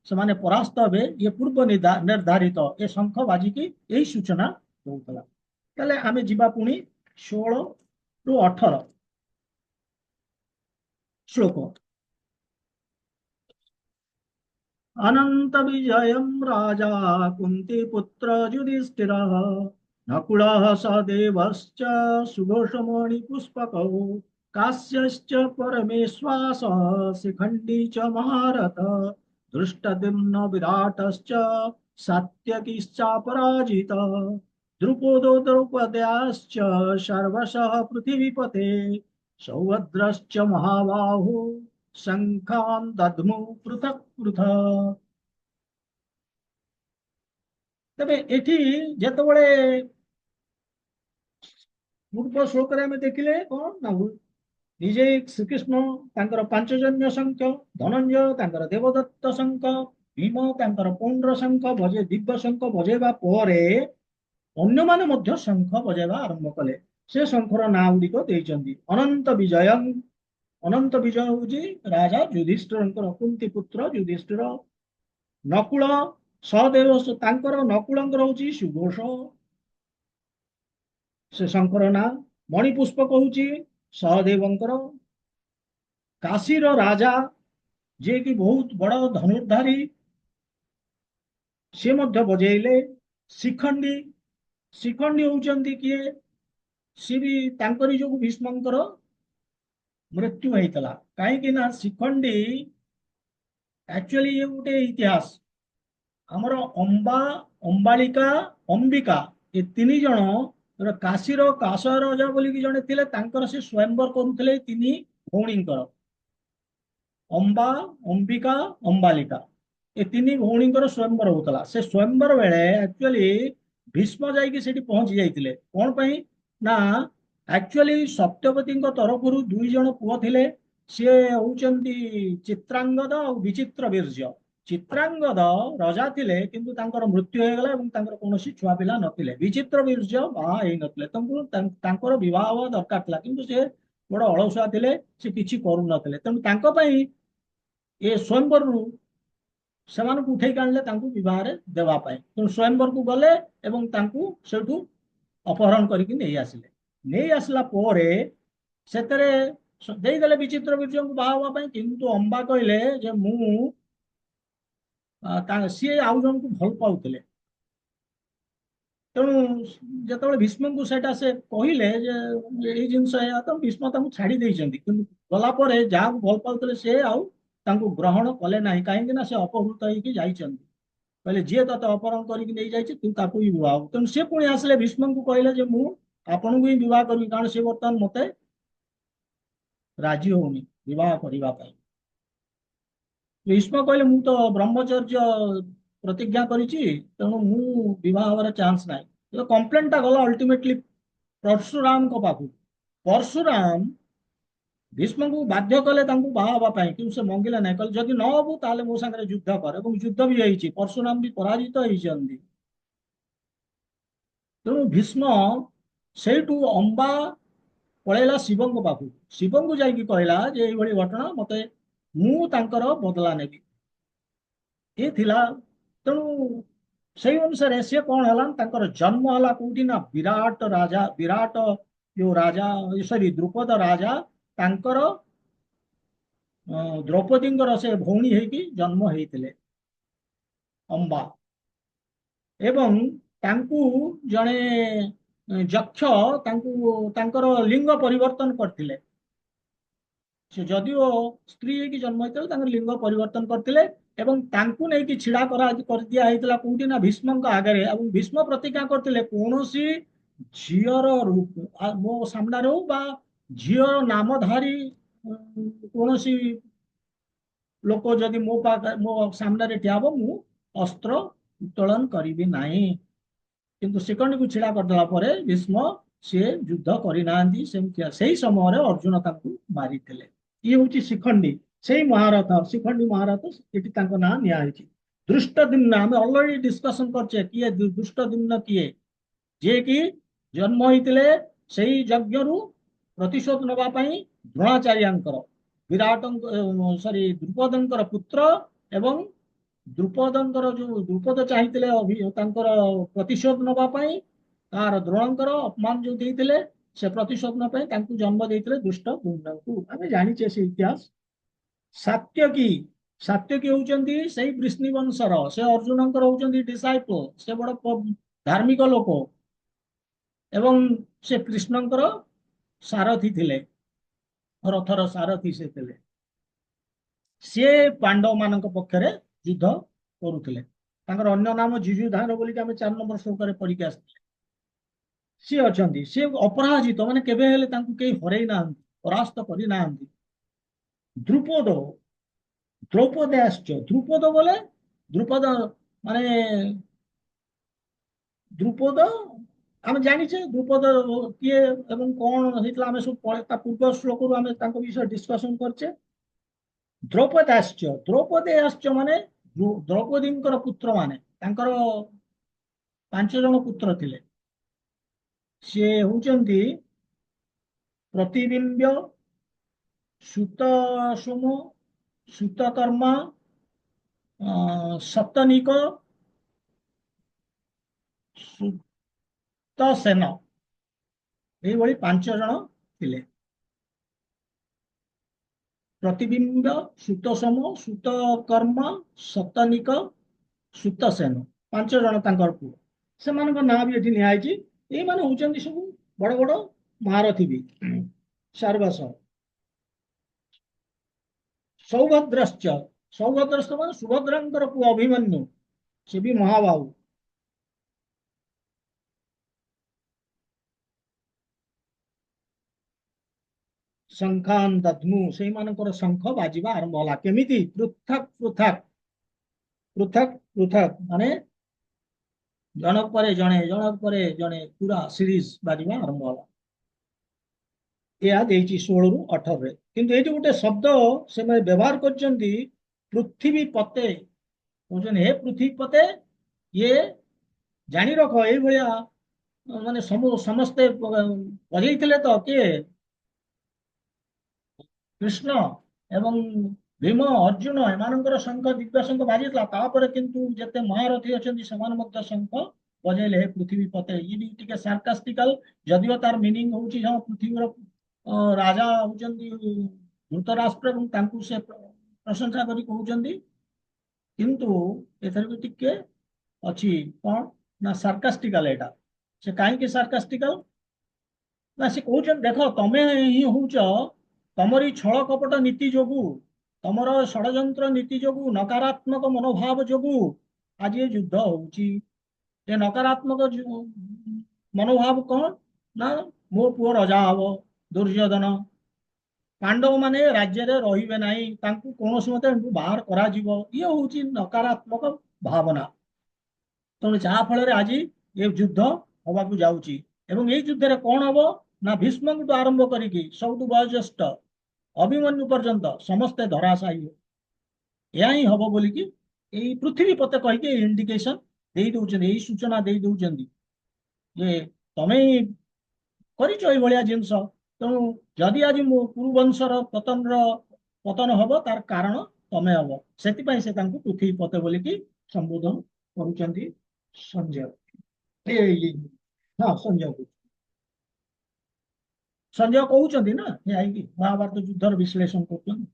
ସେମାନେ ପରାସ୍ତ ହେବେ, ଇଏ ପୂର୍ବ ନିର୍ଦ୍ଧାରିତ, ଏ ଶଙ୍ଖ ବାଜିକି ଏଇ ସୂଚନା ଦଉଥିଲା। ତାହେଲେ ଆମେ ଯିବା ପୁଣି 16 ରୁ 18 ଶ୍ଲୋକ। अनंत विजयम राजा कुंती पुत्र युधिष्ठिरः, नकुलः सदेवश्च सुघोषमणि पुष्पकौ, काश्यश्च परमेश्वासः शिखण्डी च महारथ, दृष्टद्युम्न विराटश्च सात्यकिश्चापराजितः, द्रुपदो द्रौपद्याश्च सर्वशः पृथिवीपते, सौभद्रश्च महाबाहो शङ्खान् दद्मु पृथक् पृथक्। ତେବେ ଏଠି ଯେତେବେଳେ ପୂର୍ବ ଶ୍ଲୋକରେ ଆମେ ଦେଖିଲେ କଣ ନା, ନିଜେ ଶ୍ରୀକୃଷ୍ଣ ତାଙ୍କର ପାଞ୍ଚଜନ୍ୟ ଶଙ୍ଖ, ଧନଞ୍ଜୟ ତାଙ୍କର ଦେବଦତ୍ତ ଶଙ୍ଖ, ଭୀମ ତାଙ୍କର ପୌଣ୍ଡ୍ର ଶଙ୍ଖ ଦିବ୍ୟ ଶଙ୍ଖ ବଜେଇବା ପରେ ଅନ୍ୟମାନେ ମଧ୍ୟ ଶଙ୍ଖ ବଜେଇବା ଆରମ୍ଭ କଲେ। ସେ ଶଙ୍ଖର ନାଁ ଗୁଡିକ ଦେଇଛନ୍ତି ଅନନ୍ତ ବିଜୟ। ଅନନ୍ତ ବିଜୟ ହଉଛି ରାଜା ଯୁଧିଷ୍ଠିରଙ୍କର, କୁନ୍ତି ପୁତ୍ର ଯୁଧିଷ୍ଠିର। ନକୁଳ ସହଦେବ, ତାଙ୍କର ନକୁଳଙ୍କର ହଉଛି ସୁଘୋଷ, ସେ ଶଙ୍କର ନାଁ। ମଣିପୁଷ୍ପକ ହଉଛି ସହଦେବଙ୍କର। କାଶୀର ରାଜା, ଯିଏକି ବହୁତ ବଡ ଧନୁର୍ଧାରୀ, ସେ ମଧ୍ୟ ବଜେଇଲେ। ଶିଖଣ୍ଡୀ, ଶିଖଣ୍ଡୀ ହଉଛନ୍ତି କିଏ, ସିଏ ବି ତାଙ୍କରି ଯୋଗୁଁ ଭୀଷ୍ମଙ୍କର ମୃତ୍ୟୁ ହେଇଥିଲା। କାହିଁକି ନା ଶିଖଣ୍ଡୀ ଆକ୍ଚୁଆଲି ଇଏ ଗୋଟେ ଇତିହାସ। ଆମର ଅମ୍ବାଳିକା, ଅମ୍ବିକା, ଏ ତିନି ଜଣ କାଶୀର କାଶ ରାଜା ବୋଲିକି ଜଣେ ଥିଲେ, ତାଙ୍କର ସେ ସ୍ୱୟଂବର କରୁଥିଲେ ତିନି ଭଉଣୀଙ୍କର, ଅମ୍ବା, ଅମ୍ବିକା, ଅମ୍ବାଳିକା, ଏ ତିନି ଭଉଣୀଙ୍କର ସ୍ୱୟଂବର ହଉଥିଲା। ସେ ସ୍ୱୟଂବର ବେଳେ ଆକ୍ଚୁଆଲି ଭୀଷ୍ମ ଯାଇକି ସେଠି ପହଞ୍ଚି ଯାଇଥିଲେ। କଣ ପାଇଁ ନା, ଆକ୍ଚୁଆଲି ସତ୍ୟବତୀଙ୍କ ତରଫରୁ ଦୁଇ ଜଣ ପୁଅ ଥିଲେ, ସିଏ ହଉଛନ୍ତି ଚିତ୍ରାଙ୍ଗଦ ଆଉ ବିଚିତ୍ର ବୀର୍ଯ୍ୟ। ଚିତ୍ରାଙ୍ଗଦ ରାଜା ଥିଲେ କିନ୍ତୁ ତାଙ୍କର ମୃତ୍ୟୁ ହେଇଗଲା ଏବଂ ତାଙ୍କର କୌଣସି ଛୁଆ ପିଲା ନଥିଲେ। ବିଚିତ୍ର ବୀର୍ଯ୍ୟ ବାହା ହେଇନଥିଲେ, ତାଙ୍କର ବିବାହ ହବା ଦରକାର ଥିଲା କିନ୍ତୁ ସେ ବଡ ଅଳସୁଆ ଥିଲେ, ସେ କିଛି କରୁନଥିଲେ। ତେଣୁ ତାଙ୍କ ପାଇଁ ଏ ସ୍ୱୟଂବରରୁ ସେମାନଙ୍କୁ ଉଠେଇକି ଆଣିଲେ ତାଙ୍କୁ ବିବାହରେ ଦେବା ପାଇଁ। ତେଣୁ ସ୍ୱୟଂବରକୁ ଗଲେ ଏବଂ ତାଙ୍କୁ ସେଠୁ ଅପହରଣ କରିକି ନେଇ ଆସିଲେ। ନେଇ ଆସିଲା ପରେ ସେଥିରେ ଦେଇଦେଲେ ବିଚିତ୍ର ବୀର୍ଯ୍ୟଙ୍କୁ ବାହା ହେବା ପାଇଁ, କିନ୍ତୁ ଅମ୍ବା କହିଲେ ଯେ ମୁଁ ସିଏ ଆଉ ଜଣଙ୍କୁ ଭଲ ପାଉଥିଲେ। ତେଣୁ ଯେତେବେଳେ ଭୀଷ୍ମଙ୍କୁ ସେଇଟା ସେ କହିଲେ ଯେ ଏଇ ଜିନିଷ ଏଇଆ, ତ ଭୀଷ୍ମ ତାଙ୍କୁ ଛାଡି ଦେଇଛନ୍ତି। କିନ୍ତୁ ଗଲା ପରେ ଯାହାକୁ ଭଲ ପାଉଥିଲେ ସେ ଆଉ ତାଙ୍କୁ ଗ୍ରହଣ କଲେ ନାହିଁ, କାହିଁକି ନା ସେ ଅପହୃତ ହେଇକି ଯାଇଛନ୍ତି। କହିଲେ ଯିଏ ତତେ ଅପହରଣ କରିକି ନେଇଯାଇଛି ତୁ ତାକୁ ବି ବିବାହ। ତେଣୁ ସେ ପୁଣି ଆସିଲେ ଭୀଷ୍ମଙ୍କୁ କହିଲେ ଯେ ମୁଁ ଆପଣଙ୍କୁ ହିଁ ବିବାହ କରିବି, କାରଣ ସେ ବର୍ତ୍ତମାନ ମତେ ରାଜି ହଉନି ବିବାହ କରିବା ପାଇଁ। ଭୀଷ୍ମ କହିଲେ ମୁଁ ତ ବ୍ରହ୍ମଚର୍ଯ୍ୟ ପ୍ରତିଜ୍ଞା କରିଛି, ତେଣୁ ମୁଁ ବିବାହ ହବାର ଚାନ୍ସ ନାହିଁ। କମ୍ପ୍ଲେନ ଟା ଗଲା ଅଲ୍ଟିମେଟଲି ପରଶୁରାମଙ୍କ ପାଖକୁ। ପରଶୁରାମ ଭୀଷ୍ମଙ୍କୁ ବାଧ୍ୟ କଲେ ତାଙ୍କୁ ବାହା ହେବା ପାଇଁ, କିନ୍ତୁ ସେ ମଙ୍ଗିଲେ ନାହିଁ, କହିଲେ ଯଦି ନ ହବୁ ତାହେଲେ ମୋ ସାଙ୍ଗରେ ଯୁଦ୍ଧ କର। ଏବଂ ଯୁଦ୍ଧ ବି ହେଇଛି, ପରଶୁରାମ ବି ପରାଜିତ ହେଇଛନ୍ତି। ତେଣୁ ଭୀଷ୍ମ ସେଇଠୁ ଅମ୍ବା ପଳେଇଲା ଶିବଙ୍କ ପାଖକୁ। ଶିବଙ୍କୁ ଯାଇକି କହିଲା ଯେ ଏଇଭଳି ଘଟଣା, ମତେ ମୁଁ ତାଙ୍କର ବଦଲା ନେବି। ଏ ଥିଲା। ତେଣୁ ସେଇ ଅନୁସାରେ ସିଏ କଣ ହେଲା, ତାଙ୍କର ଜନ୍ମ ହେଲା କୋଉଠି ନା ବିରାଟ ରାଜା, ବିରାଟ ଯୋଉ ରାଜା, ସରି ଦ୍ରୁପଦ ରାଜା ତାଙ୍କର ଦ୍ରୌପଦୀଙ୍କର ସେ ଭଉଣୀ ହେଇକି ଜନ୍ମ ହେଇଥିଲେ ଅମ୍ବା। ଏବଂ ତାଙ୍କୁ ଜଣେ ଯକ୍ଷ ତାଙ୍କୁ ତାଙ୍କର ଲିଙ୍ଗ ପରିବର୍ତ୍ତନ କରିଥିଲେ। ସେ ଯଦିଓ ସ୍ତ୍ରୀ ହେଇକି ଜନ୍ମ ହେଇଥିଲେ ତାଙ୍କର ଲିଙ୍ଗ ପରିବର୍ତ୍ତନ କରିଥିଲେ। ଏବଂ ତାଙ୍କୁ ନେଇକି ଛିଡା କରିଦିଆ ହେଇଥିଲା କୋଉଠି ନା ଭୀଷ୍ମଙ୍କ ଆଗରେ। ଏବଂ ଭୀଷ୍ମ ପ୍ରତିଜ୍ଞା କରିଥିଲେ କୌଣସି ଝିଅର ରୂପ ମୋ ସାମ୍ନାରେ ହଉ ବା ଝିଅର ନାମଧାରୀ କୌଣସି ଲୋକ ଯଦି ମୋ ସାମ୍ନାରେ ଠିଆ ହବ, ମୁଁ ଅସ୍ତ୍ର ଉତ୍ତୋଳନ କରିବି ନାହିଁ। କିନ୍ତୁ ଶିଖଣ୍ଡୀକୁ ଛିଡା କରିଦେଲା ପରେ ଭୀଷ୍ମ ସିଏ ଯୁଦ୍ଧ କରିନାହାନ୍ତି। ସେମିତି ସେଇ ସମୟରେ ଅର୍ଜୁନ ତାଙ୍କୁ ମାରିଥିଲେ। ଇଏ ହଉଛି ଶିଖଣ୍ଡୀ, ସେଇ ମହାରଥ ଶିଖଣ୍ଡୀ ମହାରଥ, ଏଠି ତାଙ୍କ ନାଁ ନିଆ ହେଇଛି। ଦୃଷ୍ଟଦ୍ୟୁମ୍ନ ଆମେ ଅଲରେଡି ଡିସ୍କସନ କରିଛେ, କିଏ ଦୃଷ୍ଟଦ୍ୟୁମ୍ନ କିଏ, ଯିଏକି ଜନ୍ମ ହେଇଥିଲେ ସେଇ ଯଜ୍ଞରୁ ପ୍ରତିଶୋଧ ନେବା ପାଇଁ ଦ୍ରୋଣାଚାର୍ଯ୍ୟଙ୍କର, ଦ୍ରୁପଦଙ୍କର ପୁତ୍ର। ଏବଂ ଦ୍ରୁପଦଙ୍କର ଯୋଉ ଦ୍ରୁପଦ ଚାହିଁଥିଲେ ତାଙ୍କର ପ୍ରତିଶୋଧ ନେବା ପାଇଁ, ତାର ଦ୍ରୋଣଙ୍କର ଅପମାନ ଯୋଉ ଦେଇଥିଲେ, ସେ ପ୍ରତିଶୋଧ ନେବା ପାଇଁ ତାଙ୍କୁ ଜନ୍ମ ଦେଇଥିଲେ ଦୃଷ୍ଟଦ୍ୟୁମ୍ନଙ୍କୁ। ଆମେ ଜାଣିଛେ ସେ ଇତିହାସ। ସାତ୍ୟକୀ, ସାତ୍ୟକୀ ହଉଛନ୍ତି ସେଇ ବୃଷ୍ଣି ବଂଶର, ସେ ଅର୍ଜୁନଙ୍କର ହଉଛନ୍ତି ଡିସାଇପଲ, ସେ ବଡ ଧାର୍ମିକ ଲୋକ। ଏବଂ ସେ କୃଷ୍ଣଙ୍କର ସାରଥୀ ଥିଲେ, ରଥର ସାରଥୀ ସେ ଥିଲେ। ସିଏ ପାଣ୍ଡବ ମାନଙ୍କ ପକ୍ଷରେ ଯୁଦ୍ଧ କରୁଥିଲେ। ତାଙ୍କର ଅନ୍ୟ ନାମ ଯୁଯୁଧାନ ବୋଲିକି ଆମେ 4 ନମ୍ବର ଶ୍ଲୋକରେ ପଢିକି ଆସିଥିଲେ। ସିଏ ଅଛନ୍ତି, ସିଏ ଅପରାଜିତ, ମାନେ କେବେ ହେଲେ ତାଙ୍କୁ କେହି ହରେଇ ନାହାନ୍ତି, ପରାସ୍ତ କରିନାହାନ୍ତି। ଦ୍ରୁପଦ, ଦ୍ରୌପଦାଶ୍ଚ, ଦ୍ରୁପଦ ବୋଲେ ଦ୍ରୁପଦ ମାନେ ଦ୍ରୁପଦ ଆମେ ଜାଣିଛେ ଦ୍ରୁପଦ କିଏ ଏବଂ କଣ ହେଇଥିଲା, ଆମେ ସବୁ ତା ପୂର୍ବ ଶ୍ଲୋକରୁ ଆମେ ତାଙ୍କ ବିଷୟରେ ଡିସ୍କସନ କରିଛେ। ଦ୍ରୌପଦାଶ୍ଚ, ଦ୍ରୌପଦାଶ୍ଚ ମାନେ ଦ୍ରୌପଦୀଙ୍କର ପୁତ୍ର ମାନେ, ତାଙ୍କର 5 ଜଣ ପୁତ୍ର ଥିଲେ। ସିଏ ହଉଛନ୍ତି ପ୍ରତିବିମ୍ବ, ସୁତ ସୁମ, ସୁତକର୍ମା, ସତନିକ, ସୁତସେନ, ଏଇଭଳି 5 ଜଣ ଥିଲେ। ପ୍ରତିବିମ୍ବ, ସୁତସମ, ସୁତକର୍ମ, ସତନିକ, ସୁତସେନ, 5 ଜଣ ତାଙ୍କର ପୁଅ। ସେମାନଙ୍କ ନାଁ ବି ଏଠି ନିଆଯାଇଛି। ଏଇମାନେ ହଉଛନ୍ତି ସବୁ ବଡ ବଡ ମହାରଥୀ ବି। ସାର୍ବାସ, ସୌଭଦ୍ରଶ୍ଚ, ସୌଭଦ୍ରଶ୍ଚ ମାନେ ସୁଭଦ୍ରାଙ୍କର ପୁଅ ଅଭିମନ୍ୟୁ, ସେ ବି ମହାବାହୁ। ଶଙ୍ଖାନ ଦଧ୍ମୁ, ସେଇମାନଙ୍କର ଶଙ୍ଖ ବାଜିବା ଆରମ୍ଭ ହେଲା। କେମିତି? ପୃଥକ ପୃଥକ, ପୃଥକ ପୃଥକ ମାନେ ଜଣକ ପରେ ଜଣେ, ଜଣକ ପରେ ଜଣେ, ପୁରା ସିରିଜ ବାଜିବା ଆରମ୍ଭ ହେଲା। ଏହା ଦେଇଛି 16ରୁ 18ରେ। କିନ୍ତୁ ଏଇଠି ଗୋଟେ ଶବ୍ଦ ସେମାନେ ବ୍ୟବହାର କରିଛନ୍ତି, ପୃଥିବୀ ପତେ। କହୁଛନ୍ତି ହେ ପୃଥିବୀ ପତେ, ଇଏ ଜାଣି ରଖ, ଏଇଭଳିଆ ମାନେ ସମସ୍ତେ ବଜେଇଥିଲେ ତ, କିଏ? କୃଷ୍ଣ ଏବଂ ଭୀମ, ଅର୍ଜୁନ, ଏମାନଙ୍କର ଶଙ୍ଖ, ଦିବ୍ୟ ଶଙ୍ଖ ବାଜିଥିଲା। ତାପରେ କିନ୍ତୁ ଯେତେ ମହାରଥୀ ଅଛନ୍ତି ସେମାନେ ମଧ୍ୟ ଶଙ୍ଖ ବଜେଇଲେ, ହେ ପୃଥିବୀ ପତେ। ଇଏ ବି ଟିକେ ସାର୍କାଷ୍ଟିକାଲ, ଯଦିଓ ତାର ମିନିଂ ହଉଛି ହଁ ପୃଥିବୀର ରାଜା ହଉଛନ୍ତି ଧୃତରାଷ୍ଟ୍ର ଏବଂ ତାଙ୍କୁ ସେ ପ୍ରଶଂସା କରି କହୁଛନ୍ତି। କିନ୍ତୁ ଏଥିରେ ବି ଟିକେ ଅଛି କଣ ନା ସାର୍କାଷ୍ଟିକାଲ। ଏଟା ସେ କାହିଁକି ସାର୍କାଷ୍ଟିକାଲ ନା, ସେ କହୁଛନ୍ତି ଦେଖ ତମେ ହିଁ ହଉଛ, ତମରି ଛଳ କପଟ ନୀତି ଯୋଗୁ, ତମର ଷଡଯନ୍ତ୍ର ନୀତି ଯୋଗୁ, ନକାରାତ୍ମକ ମନୋଭାବ ଯୋଗୁ ଆଜି ଏ ଯୁଦ୍ଧ ହଉଛି। ଏ ନକାରାତ୍ମକ ମନୋଭାବ କଣ ନା ମୋ ପୁଅ ରଜା ହବ ଦୁର୍ଯ୍ୟୋଧନ। ପାଣ୍ଡବ ମାନେ ରାଜ୍ୟରେ ରହିବେ ନାହିଁ, ତାଙ୍କୁ କୌଣସି ମତେ ବାହାର କରାଯିବ, ଇଏ ହଉଛି ନକାରାତ୍ମକ ଭାବନା। ତେଣୁ ଯାହା ଫଳରେ ଆଜି ଏ ଯୁଦ୍ଧ ହବାକୁ ଯାଉଛି। ଏବଂ ଏଇ ଯୁଦ୍ଧରେ କଣ ହବ ନା ଭୀଷ୍ମଙ୍କଠୁ ଆରମ୍ଭ କରିକି ସବୁଠୁ ବୟୋଜ୍ୟେଷ୍ଠ ଅଭିମନ୍ୟୁ ପର୍ଯ୍ୟନ୍ତ ସମସ୍ତେ ଧରାଶାୟୀ ହେବେ। ଏହା ହିଁ ହବ ବୋଲିକି ଏଇ ପୃଥିବୀ ପତେ କହିକି ଇଣ୍ଡିକେସନ ଦେଇ ଦଉଛନ୍ତି, ଏଇ ସୂଚନା ଦେଇ ଦଉଛନ୍ତି ଯେ ତମେ ହିଁ କରିଛ ଏଇଭଳିଆ ଜିନିଷ। ତେଣୁ ଯଦି ଆଜି ମୋ କୁରୁବଂଶର ପତନ ହବ ତାର କାରଣ ତମେ ହବ। ସେଥିପାଇଁ ସେ ତାଙ୍କୁ ପୃଥିବୀ ପତେ ବୋଲିକି ସମ୍ବୋଧନ କରୁଛନ୍ତି ସଞ୍ଜୟ। ହଁ ସଞ୍ଜୟ, ସଞ୍ଜୟ କହୁଛନ୍ତି ନା ଯାଇକି ମହାଭାରତ ଯୁଦ୍ଧର ବିଶ୍ଳେଷଣ କରୁଛନ୍ତି।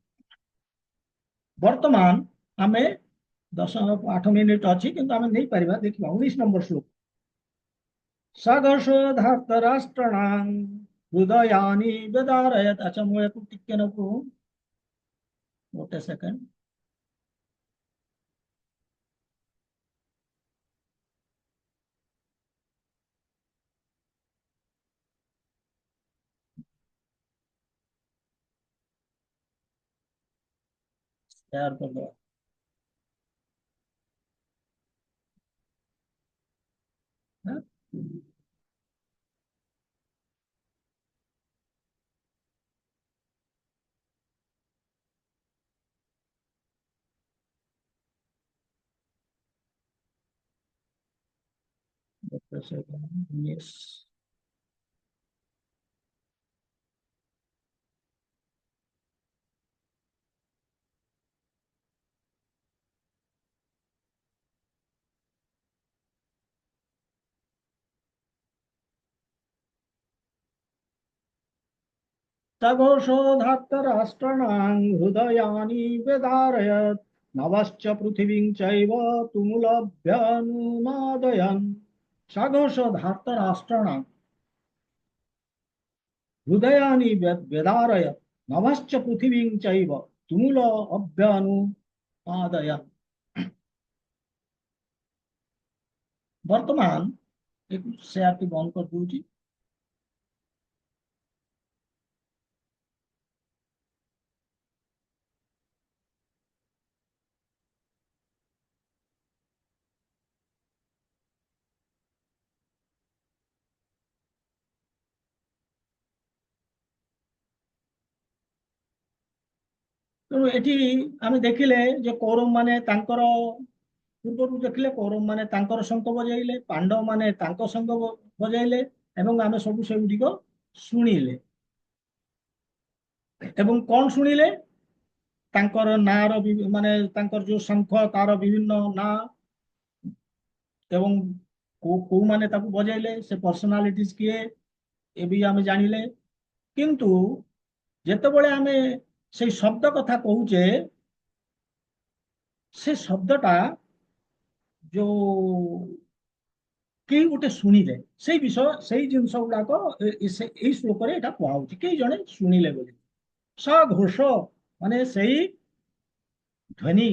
ବର୍ତ୍ତମାନ ଆମେ 8 ମିନିଟ ଅଛି, କିନ୍ତୁ ଆମେ ନେଇପାରିବା। ଦେଖିବା 19 ନମ୍ବର ଶ୍ଲୋକ। ସଘର୍ଷ ଧାର୍ତରାଷ୍ଟ୍ରଣାଂ ହୃଦୟାନି ବେଦାରୟତ। ଆଚ୍ଛା, ମୁଁ ୟାକୁ ଟିକେ ନାକୁ ଗୋଟେ ସେକେଣ୍ଡ। ସେୟାର କରିଦେବା। ହଁ? ଗୋଟେ ସେକେଣ୍ଡ। Yes. सघोषोधात्तराष्ट्राणां हृदयानि व्यधारयत् नभश्च पृथिवीं चैव तुमुलभ्यनुनादयन्। सघोषोधात्तराष्ट्राणां हृदयानि व्यधारयत् नभश्च पृथिवीं चैव तुमुल अभ्यनुनादयन्। वर्तमान एक शेयर की बंद कर दूची। ତେଣୁ ଏଠି ଆମେ ଦେଖିଲେ ଯେ କୌରବ ମାନେ ତାଙ୍କର ପୂର୍ବରୁ ଦେଖିଲେ କୌରବ ମାନେ ତାଙ୍କର ଶଙ୍ଖ ବଜାଇଲେ, ପାଣ୍ଡବ ମାନେ ତାଙ୍କ ଶଙ୍ଖ ବଜାଇଲେ, ଏବଂ ଆମେ ସବୁ ସେଗୁଡ଼ିକ ଶୁଣିଲେ। ଏବଂ କଣ ଶୁଣିଲେ? ତାଙ୍କର ନାଁର ମାନେ ତାଙ୍କର ଯୋଉ ଶଙ୍ଖ ତାର ବିଭିନ୍ନ ନାଁ, ଏବଂ କୋଉମାନେ ତାକୁ ବଜାଇଲେ, ସେ ପର୍ସନାଲିଟିଜ କିଏ, ଏ ବି ଆମେ ଜାଣିଲେ। କିନ୍ତୁ ଯେତେବେଳେ ଆମେ ସେଇ ଶବ୍ଦ କଥା କହୁଛେ, ସେ ଶବ୍ଦଟା ଯୋଉ କେହି ଗୋଟେ ଶୁଣିଲେ, ସେଇ ବିଷୟ ସେଇ ଜିନିଷ ଗୁଡାକ ଏଇ ଶ୍ଲୋକରେ ଏଇଟା କୁହାହଉଛି, କେହି ଜଣେ ଶୁଣିଲେ ବୋଲି। ସଘୋଷ ମାନେ ସେଇ ଧ୍ୱନି,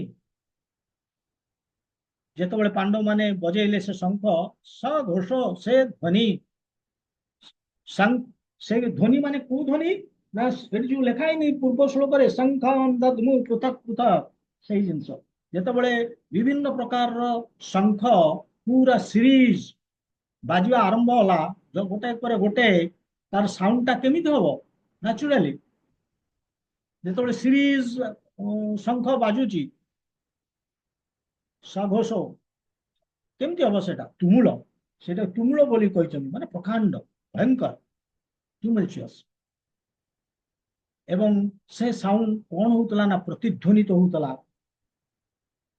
ଯେତେବେଳେ ପାଣ୍ଡବ ମାନେ ବଜେଇଲେ ସେ ଶଙ୍ଖ, ସଘୋଷ ସେ ଧ୍ୱନି। ସେ ଧ୍ୱନି ମାନେ କୋଉ ଧ୍ୱନି? ନା ଏଠି ଯୋଉ ଲେଖା ହେଇନି ପୂର୍ବ ଶ୍ଲୋକରେ ଶଙ୍ଖଂ ଦଦ୍ମୁ ପୃଥକ୍ ପୃଥକ୍, ସେଇ ଜିନିଷ। ଯେତେବେଳେ ବିଭିନ୍ନ ପ୍ରକାରର ଶଙ୍ଖ ପୁରା ସିରିଜ ବାଜିବା ଆରମ୍ଭ ହେଲା, ଗୋଟେ ପରେ ଗୋଟେ, ତାର ସାଉଣ୍ଡ ଟା କେମିତି ହବ? ନ୍ୟାଚୁରାଲି ଯେତେବେଳେ ସିରିଜ ଶଙ୍ଖ ବାଜୁଛି ସଘୋଷ, କେମିତି ହବ ସେଟା? ତୁମୁଳ। ସେଟା ତୁମୁଳ ବୋଲି କହିଛନ୍ତି, ମାନେ ପ୍ରକାଣ୍ଡ, ଭୟଙ୍କର, ଟ୍ୟୁମଲଚିୟସ୍। ଏବଂ ସେ ସାଉଣ୍ଡ କଣ ହଉଥିଲା ନା ପ୍ରତିଧ୍ୱନିତ ହଉଥିଲା।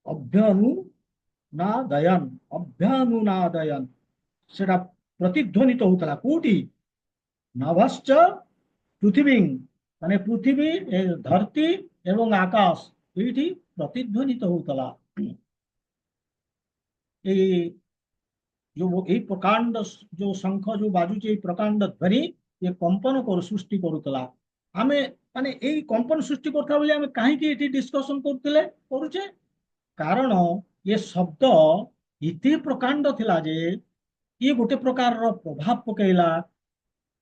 ଅଭ୍ୟନୁନାଦୟନ୍, ଅଭ୍ୟନୁନାଦୟନ୍, ସେଟା ପ୍ରତିଧ୍ୱନିତ ହଉଥିଲା କୋଉଠି? ନଭଶ୍ଚ ପୃଥିବୀ, ମାନେ ପୃଥିବୀ, ଧରତୀ ଏବଂ ଆକାଶ ଏଇଠି ପ୍ରତିଧ୍ୱନିତ ହଉଥିଲା। ଏଇ ଯୋଉ ଏଇ ପ୍ରକାଣ୍ଡ ଯୋଉ ଶଙ୍ଖ ଯୋଉ ବାଜୁଛି, ଏଇ ପ୍ରକାଣ୍ଡ ଧ୍ୱନି ଏ କମ୍ପନ ସୃଷ୍ଟି କରୁଥିଲା। ଆମେ ମାନେ ଏଇ କମ୍ପନ ସୃଷ୍ଟି କରୁଥିଲା ବୋଲି ଆମେ କାହିଁକି ଏଠି ଡିସ୍କସନ କରୁଛେ? କାରଣ ଏ ଶବ୍ଦ ଏତେ ପ୍ରକାଣ୍ଡ ଥିଲା ଯେ ଇଏ ଗୋଟେ ପ୍ରକାରର ପ୍ରଭାବ ପକେଇଲା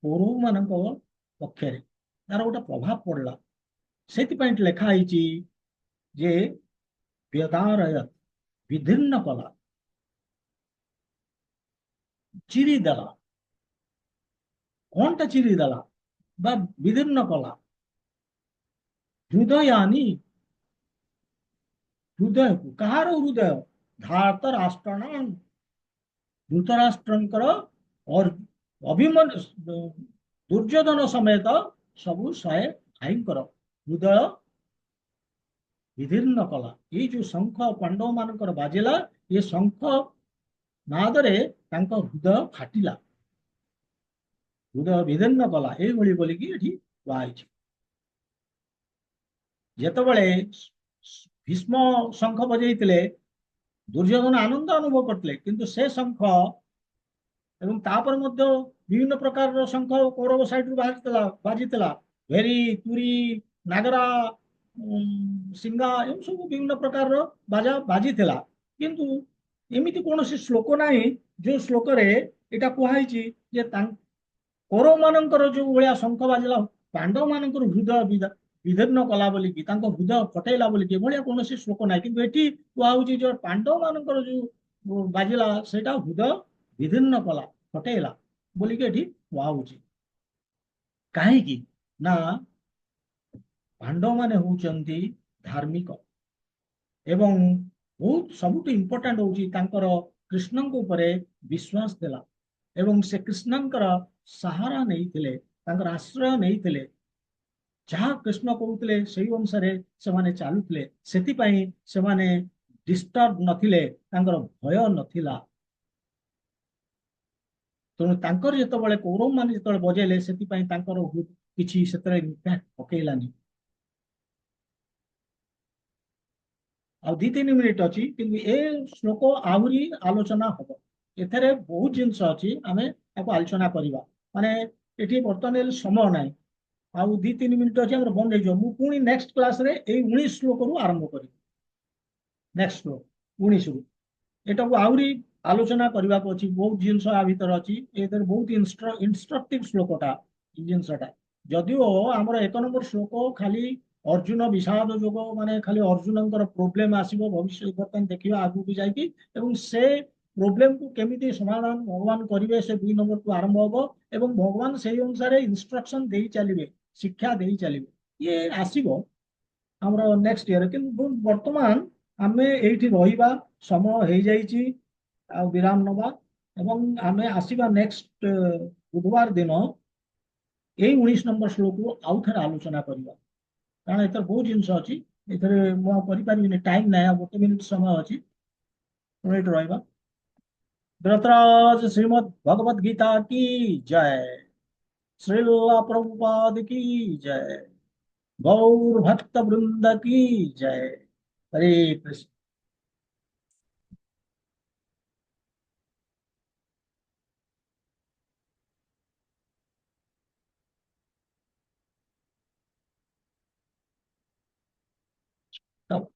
କୌରବ ମାନଙ୍କ ପକ୍ଷରେ ତାର ଗୋଟେ ପ୍ରଭାବ ପଡିଲା। ସେଥିପାଇଁ ଲେଖା ହେଇଛି ଯେ ବେଦାରୟ ବିଦୀର୍ଣ୍ଣ କଲା, ଚିରି ଦେଲା। କଣଟା ଚିରି ଦେଲା ବା ବିଦୀର୍ଣ୍ଣ କଲା? ହୃଦୟାନି, ହୃଦୟକୁ। କାହାର ହୃଦୟ? ଧାତ ରାଷ୍ଟ୍ରଣ, ଧୃତରାଷ୍ଟ୍ରଙ୍କର ଅଭିମନ୍ୟୁ, ଦୁର୍ଯ୍ୟୋଧନ ସମେତ ସବୁ 100 ଭାଇଙ୍କର ହୃଦୟ ବିଦୀର୍ଣ୍ଣ କଲା। ଏଇ ଯୋଉ ଶଙ୍ଖ ପାଣ୍ଡବ ମାନଙ୍କର ବାଜିଲା, ଏ ଶଙ୍ଖ ନାଦରେ ତାଙ୍କ ହୃଦୟ ଫାଟିଲା, ହୃଦୟ ବିଦୀର୍ଣ୍ଣ କଲା, ଏଇଭଳି ବୋଲିକି ଏଠି କୁହାଯାଇଛି। ଯେତେବେଳେ ଭୀଷ୍ମ ଶଙ୍ଖ ବଜେଇଥିଲେ, ଦୁର୍ଯ୍ୟୋଧନ ଆନନ୍ଦ ଅନୁଭବ କରିଥିଲେ, କିନ୍ତୁ ସେ ଶଙ୍ଖ ଏବଂ ତାପରେ ମଧ୍ୟ ବିଭିନ୍ନ ପ୍ରକାରର ଶଙ୍ଖ କୌରବ ସାଇଡରୁ ବାଜିଥିଲା। ଭେରି, ତୁରୀ, ନାଗରା, ସିଙ୍ଗା, ଏମିତି ସବୁ ବିଭିନ୍ନ ପ୍ରକାରର ବାଜା ବାଜିଥିଲା। କିନ୍ତୁ ଏମିତି କୌଣସି ଶ୍ଲୋକ ନାହିଁ ଯୋଉ ଶ୍ଲୋକରେ ଏଇଟା କୁହାଯାଇଛି ଯେ କୌରବ ମାନଙ୍କର ଯୋଉ ଭଳିଆ ଶଙ୍ଖ ବାଜିଲା, ପାଣ୍ଡବ ମାନଙ୍କର ହୃଦୟ ବିଦୀର୍ଣ୍ଣ କଲା ବୋଲିକି, ତାଙ୍କ ହୃଦୟ ଫଟେଇଲା ବୋଲିକି ଏଭଳିଆ କୌଣସି ଶ୍ଲୋକ ନାହିଁ। କିନ୍ତୁ ଏଠି କୁହାହଉଛି ଯେ ପାଣ୍ଡବ ମାନଙ୍କର ଯୋଉ ବାଜିଲା ସେଇଟା ହୃଦୟ ବିଦୀର୍ଣ୍ଣ କଲା, ଫଟେଇଲା ବୋଲିକି ଏଠି କୁହାହଉଛି। କାହିଁକି ନା ପାଣ୍ଡବ ମାନେ ହଉଛନ୍ତି ଧାର୍ମିକ, ଏବଂ ବହୁତ ସବୁଠୁ ଇମ୍ପୋର୍ଟାଣ୍ଟ ହଉଛି ତାଙ୍କର କୃଷ୍ଣଙ୍କ ଉପରେ ବିଶ୍ୱାସ ଥିଲା, ଏବଂ ସେ କୃଷ୍ଣଙ୍କର ସାହାରା ନେଇଥିଲେ, ତାଙ୍କର ଆଶ୍ରୟ ନେଇଥିଲେ। ଯାହା କୃଷ୍ଣ କହୁଥିଲେ ସେଇ ଅନୁସାରେ ସେମାନେ ଚାଲୁଥିଲେ। ସେଥିପାଇଁ ସେମାନେ ଡିଷ୍ଟର୍ବ ନଥିଲେ, ତାଙ୍କର ଭୟ ନଥିଲା। ତେଣୁ ତାଙ୍କର ଯେତେବେଳେ କୌରବ ମାନେ ଯେତେବେଳେ ବଜେଇଲେ, ସେଥିପାଇଁ ତାଙ୍କର କିଛି ସେଥିରେ ଇମ୍ପାକ୍ଟ ପକେଇଲାନି। ଆଉ 2-3 ମିନିଟ୍ ଅଛି, କିନ୍ତୁ ଏ ଶ୍ଲୋକ ଆହୁରି ଆଲୋଚନା ହବ। ଏଥିରେ ବହୁତ ଜିନିଷ ଅଛି, ଆମେ ତାକୁ ଆଲୋଚନା କରିବା। ମାନେ ଏଠି ବର୍ତ୍ତମାନ ସମୟ ନାହିଁ, ଆଉ 2-3 ମିନିଟ୍ ଅଛି, ଆମର ବନ୍ଦ ହେଇଯିବ। ମୁଁ ପୁଣି ନେକ୍ସଟ କ୍ଲାସରେ ଏଇ 19 ଶ୍ଲୋକରୁ ଆରମ୍ଭ କରିବି। ନେକ୍ସଟ ଶ୍ଲୋକ 19ରୁ ଏଟାକୁ ଆହୁରି ଆଲୋଚନା କରିବାକୁ ଅଛି। ବହୁତ ଜିନିଷ ଆ ଭିତରେ ଅଛି, ଏଥିରେ ବହୁତ ଇନଷ୍ଟ୍ରକ୍ଟିଭ ଶ୍ଲୋକଟା, ଏ ଜିନିଷଟା। ଯଦିଓ ଆମର 1 ନମ୍ବର ଶ୍ଲୋକ ଖାଲି ଅର୍ଜୁନ ବିଷାଦ ଯୋଗ, ମାନେ ଖାଲି ଅର୍ଜୁନଙ୍କର ପ୍ରୋବ୍ଲେମ ଆସିବ ଭବିଷ୍ୟତ, ବର୍ତ୍ତମାନ ଦେଖିବା ଆଗକୁ ଯାଇକି, ଏବଂ ସେ ପ୍ରୋବ୍ଲେମକୁ କେମିତି ସମାଧାନ ଭଗବାନ କରିବେ, ସେ 2 ନମ୍ବରକୁ ଆରମ୍ଭ ହବ। ଏବଂ ଭଗବାନ ସେଇ ଅନୁସାରେ ଇନଷ୍ଟ୍ରକ୍ସନ ଦେଇ ଚାଲିବେ, ଶିକ୍ଷା ଦେଇ ଚାଲିବେ। ଇଏ ଆସିବ ଆମର ନେକ୍ସଟ ଇୟର। କିନ୍ତୁ ବର୍ତ୍ତମାନ ଆମେ ଏଇଠି ରହିବା, ସମୟ ହେଇଯାଇଛି, ଆଉ ବିରାମ ନବା, ଏବଂ ଆମେ ଆସିବା ନେକ୍ସଟ ବୁଧବାର ଦିନ ଏଇ 19 ନମ୍ବର ଶ୍ଲୋକକୁ ଆଉ ଥରେ ଆଲୋଚନା କରିବା। କାରଣ ଏଥିରେ ବହୁତ ଜିନିଷ ଅଛି, ଏଥିରେ ମୁଁ ଆଉ କରିପାରିବିନି, ଟାଇମ ନାହିଁ, ଆଉ 1 ମିନିଟ୍ ସମୟ ଅଛି। ଏଇଠି ରହିବା। धृतराज श्रीमद भगवद गीता की जय। श्रीला प्रभुपाद की जय। गौर भक्त वृंद की जय। हरे कृष्ण। तब